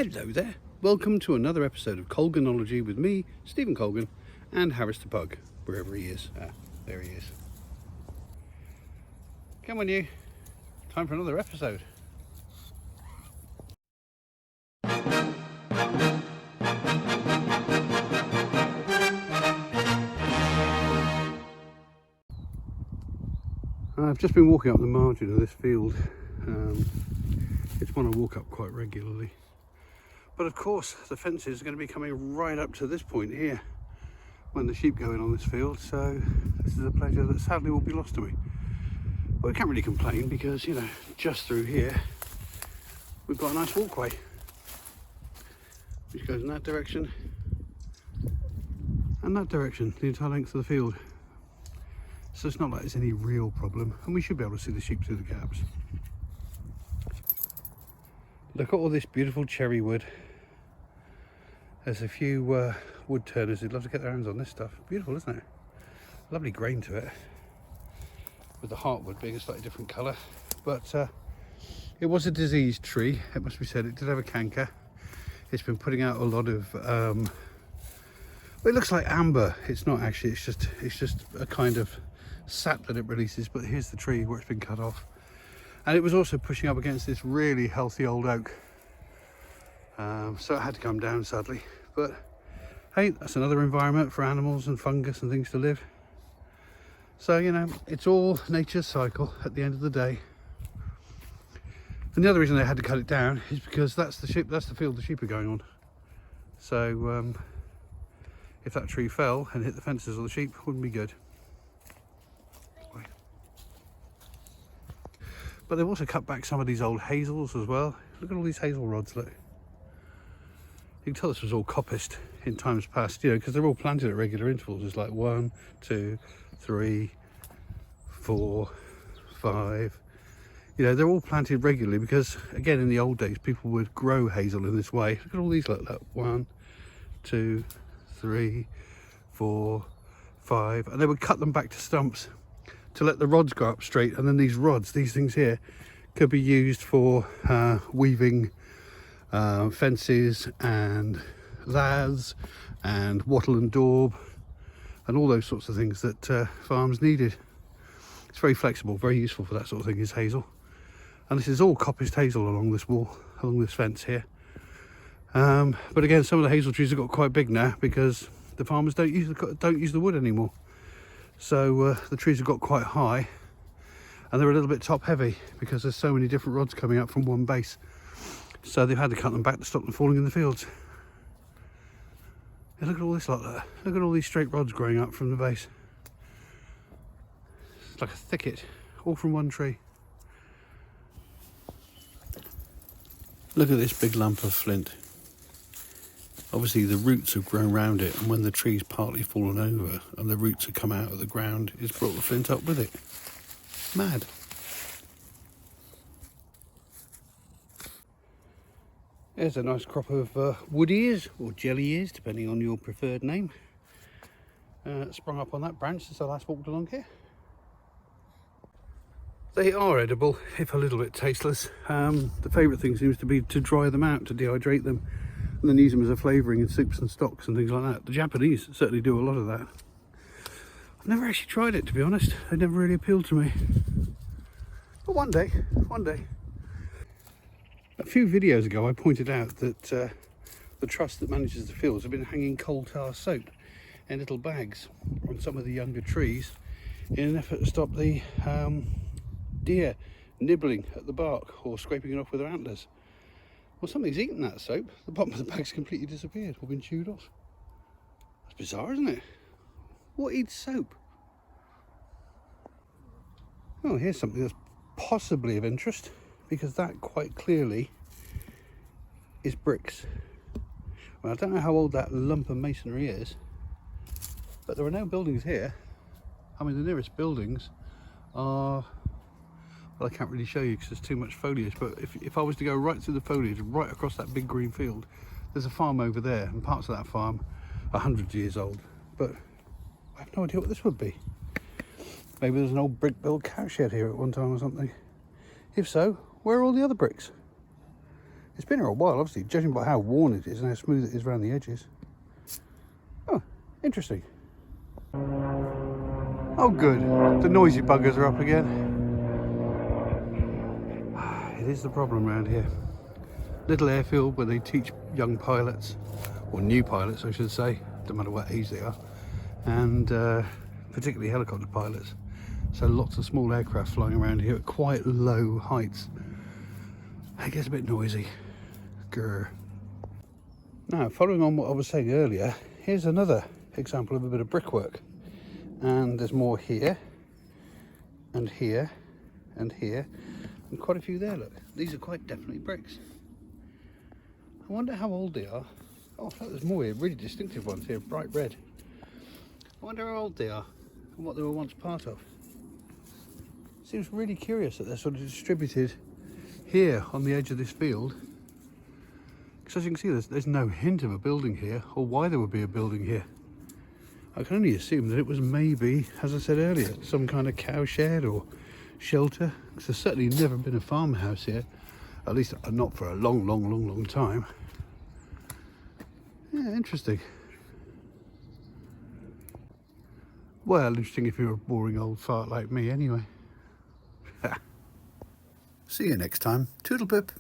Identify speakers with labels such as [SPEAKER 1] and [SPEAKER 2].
[SPEAKER 1] Hello there, welcome to another episode of Colganology with me, Stephen Colgan, and Harris the Pug, wherever he is. There he is. Come on you, time for another episode. I've just been walking up the margin of this field. It's one I walk up quite regularly. But of course, the fences are going to be coming right up to this point here when the sheep go in on this field. So this is a pleasure that sadly will be lost to me. But I can't really complain because, you know, just through here, we've got a nice walkway, which goes in that direction and that direction, the entire length of the field. So it's not like there's any real problem, and we should be able to see the sheep through the gaps. Look at all this beautiful cherry wood. There's a few wood turners who'd love to get their hands on this stuff. Beautiful, isn't it? Lovely grain to it, with the heartwood being a slightly different colour. But it was a diseased tree, it must be said. It did have a canker. It's been putting out a lot of well, it looks like amber. It's not actually, it's just a kind of sap that it releases. But here's the tree where it's been cut off, and it was also pushing up against this really healthy old oak, so it had to come down sadly. But hey, that's another environment for animals and fungus and things to live. So, you know, it's all nature's cycle at the end of the day. And the other reason they had to cut it down is because that's the field the sheep are going on. So if that tree fell and hit the fences or the sheep, wouldn't be good. But they've also cut back some of these old hazels as well. Look at all these hazel rods, look. You can tell this was all coppiced in times past, you know, because they're all planted at regular intervals. It's like 1, 2, 3, 4, 5. You know, they're all planted regularly because, again, in the old days, people would grow hazel in this way. Look at all these, look, 1, 2, 3, 4, 5. And they would cut them back to stumps to let the rods go up straight. And then these rods, these things here, could be used for weaving fences and laths and wattle and daub and all those sorts of things that farms needed. It's very flexible, very useful for that sort of thing, is hazel. And this is all coppiced hazel along this wall, along this fence here. But again, some of the hazel trees have got quite big now because the farmers don't use the wood anymore. So the trees have got quite high, and they're a little bit top heavy because there's so many different rods coming up from one base. So they've had to cut them back to stop them falling in the fields. Yeah, look at all this like that. Look at all these straight rods growing up from the base. It's like a thicket, all from one tree. Look at this big lump of flint. Obviously the roots have grown around it, and when the tree's partly fallen over and the roots have come out of the ground, it's brought the flint up with it. Mad. There's a nice crop of wood ears, or jelly ears, depending on your preferred name. Sprung up on that branch since I last walked along here. They are edible, if a little bit tasteless. The favourite thing seems to be to dry them out, to dehydrate them, and then use them as a flavouring in soups and stocks and things like that. The Japanese certainly do a lot of that. I've never actually tried it, to be honest. They never really appealed to me. But one day. A few videos ago I pointed out that the trust that manages the fields have been hanging coal tar soap in little bags on some of the younger trees in an effort to stop the deer nibbling at the bark or scraping it off with their antlers. Well, something's eaten that soap. The bottom of the bag's completely disappeared or been chewed off. That's bizarre, isn't it? What eats soap? Oh, here's something that's possibly of interest, because that quite clearly is bricks. Well, I don't know how old that lump of masonry is, but there are no buildings here. I mean, the nearest buildings are, well, I can't really show you because there's too much foliage, but if I was to go right through the foliage, right across that big green field, there's a farm over there, and parts of that farm are 100 years old, but I have no idea what this would be. Maybe there's an old brick-built cowshed here at one time or something. If so, where are all the other bricks? It's been here a while, obviously, judging by how worn it is and how smooth it is around the edges. Oh, interesting. Oh good, the noisy buggers are up again. It is the problem around here. Little airfield where they teach young pilots, or new pilots I should say, don't matter what age they are, and particularly helicopter pilots. So lots of small aircraft flying around here at quite low heights. It gets a bit noisy. Grr. Now, following on what I was saying earlier, here's another example of a bit of brickwork. And there's more here, and here, and here, and quite a few there, look. These are quite definitely bricks. I wonder how old they are. Oh, look, there's more here, really distinctive ones here, bright red. I wonder how old they are, and what they were once part of. Seems really curious that they're sort of distributed here on the edge of this field. Because as you can see, there's no hint of a building here, or why there would be a building here. I can only assume that it was maybe, as I said earlier, some kind of cow shed or shelter. Because there's certainly never been a farmhouse here, at least not for a long time. Yeah, interesting. Well, interesting if you're a boring old fart like me anyway. See you next time. Toodle pip.